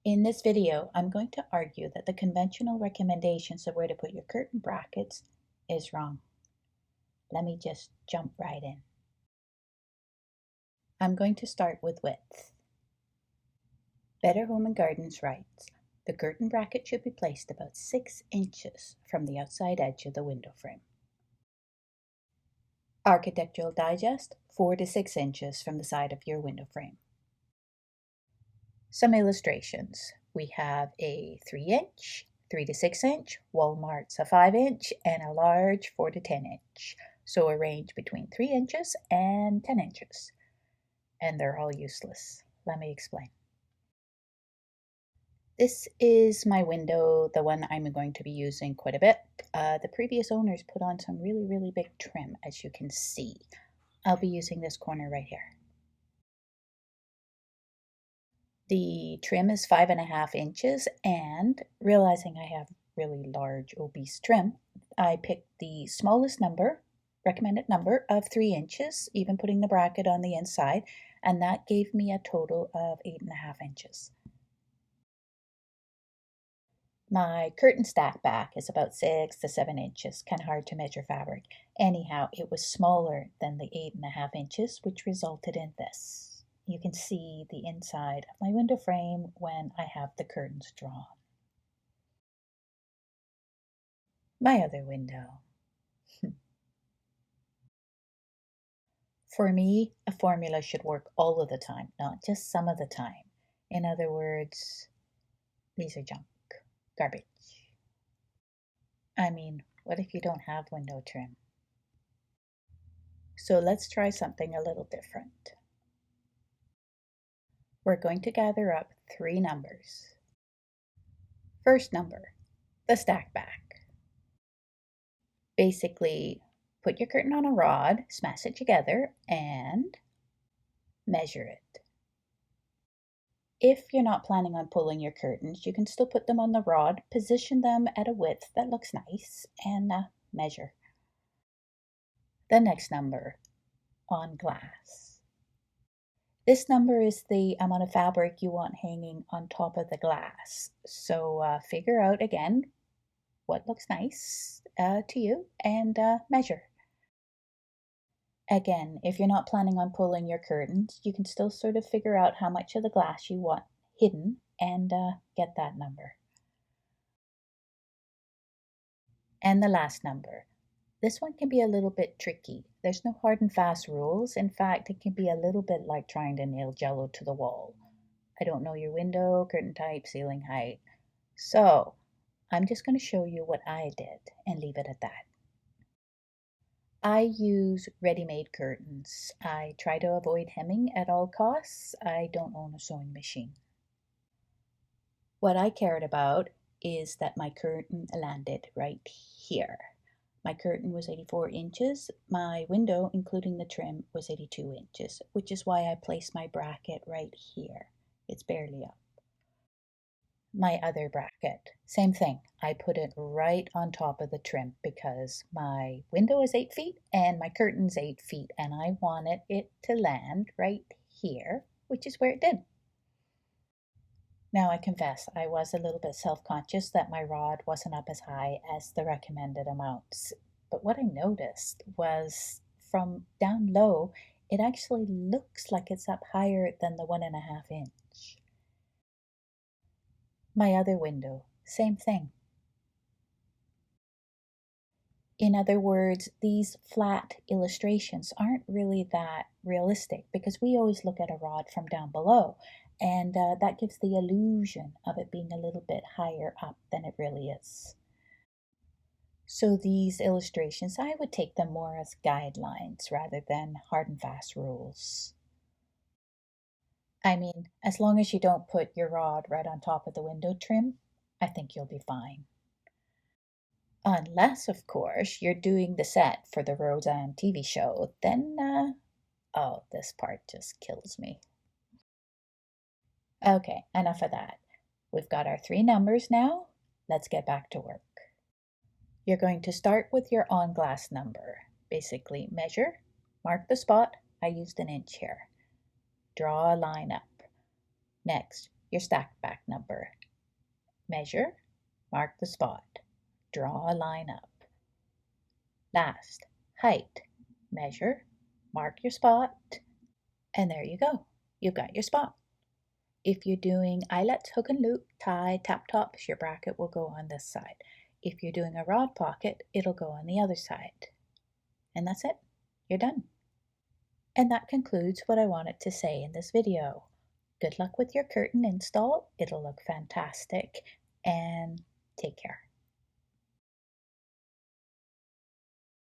In this video, I'm going to argue that the conventional recommendations of where to put your curtain brackets is wrong. Let me just jump right in. I'm going to start with width. Better Home and Gardens writes, the curtain bracket should be placed about 6 inches from the outside edge of the window frame. Architectural Digest, 4 to 6 inches from the side of your window frame. Some illustrations. We have a 3-inch, 3 to 6 inch, Walmart's a 5-inch, and a large 4 to 10 inch. So a range between 3 inches and 10 inches. And they're all useless. Let me explain. This is my window, the one I'm going to be using quite a bit. The previous owners put on some really big trim, as you can see. I'll be using this corner right here. The trim is 5.5 inches, and realizing I have really large obese trim, I picked the smallest number, recommended number of 3 inches, even putting the bracket on the inside, and that gave me a total of 8.5 inches. My curtain stack back is about 6 to 7 inches, kind of hard to measure fabric. Anyhow, it was smaller than the 8.5 inches, which resulted in this. You can see the inside of my window frame when I have the curtains drawn. My other window. For me, a formula should work all of the time, not just some of the time. In other words, these are junk, garbage. I mean, what if you don't have window trim? So let's try something a little different. We're going to gather up 3 numbers. First number, the stack back. Basically, put your curtain on a rod, smash it together, and measure it. If you're not planning on pulling your curtains, you can still put them on the rod, position them at a width that looks nice, and measure. The next number, on glass. This number is the amount of fabric you want hanging on top of the glass. So figure out again what looks nice to you and measure. Again, if you're not planning on pulling your curtains, you can still sort of figure out how much of the glass you want hidden and get that number. And the last number. This one can be a little bit tricky. There's no hard and fast rules. In fact, it can be a little bit like trying to nail Jell-O to the wall. I don't know your window, curtain type, ceiling height. So I'm just going to show you what I did and leave it at that. I use ready-made curtains. I try to avoid hemming at all costs. I don't own a sewing machine. What I cared about is that my curtain landed right here. My curtain was 84 inches. My window, including the trim, was 82 inches, which is why I placed my bracket right here. It's barely up. My other bracket, same thing. I put it right on top of the trim because my window is 8 feet and my curtain's 8 feet, and I wanted it to land right here, which is where it did. Now I confess I was a little bit self-conscious that my rod wasn't up as high as the recommended amounts. But what I noticed was from down low, it actually looks like it's up higher than the 1.5 inch. My other window, same thing. In other words, these flat illustrations aren't really that realistic because we always look at a rod from down below, and that gives the illusion of it being a little bit higher up than it really is. So these illustrations, I would take them more as guidelines rather than hard and fast rules. I mean, as long as you don't put your rod right on top of the window trim, I think you'll be fine. Unless, of course, you're doing the set for the Roseanne TV show, then, oh, this part just kills me. Okay, enough of that. We've got our 3 numbers now. Let's get back to work. You're going to start with your on-glass number. Basically, measure, mark the spot. I used 1 inch here. Draw a line up. Next, your stacked back number. Measure, mark the spot, draw a line up. Last, height, measure, mark your spot, and there you go. You've got your spot. If you're doing eyelets, hook and loop, tie, tap tops, your bracket will go on this side. If you're doing a rod pocket, it'll go on the other side. And that's it. You're done. And that concludes what I wanted to say in this video. Good luck with your curtain install. It'll look fantastic. And take care.